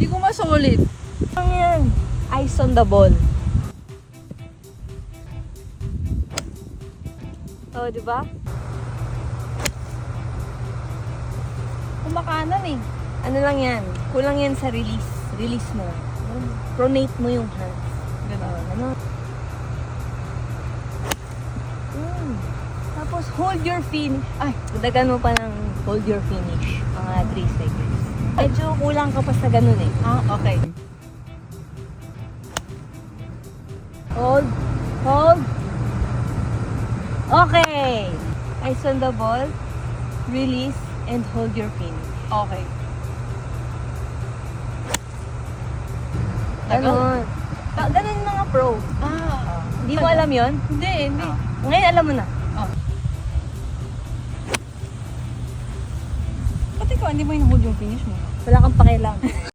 Hindi ko masulit. Ano yan? Eyes on the ball. Oh, di ba? Kumakanan eh. Ano lang yan? Kulang yan sa release. Release mo. Pronate mo yung hands. Gano'n. Ano? Tapos hold your finish. Ay, dagdagan mo pa ng hold your finish. Mga 3 seconds. Medyo kulang ka pa sa ganun eh. Ah, okay. Hold. Hold. Okay. Eyes on the ball. Release and hold your finish. Okay. Ganun. Ganun yung mga pro. Ah. Hindi mo alam yon? Hindi, hindi. Ngayon alam mo na. Ba't ikaw, hindi mo yung hold yung finish mo? Wala kang pakialam.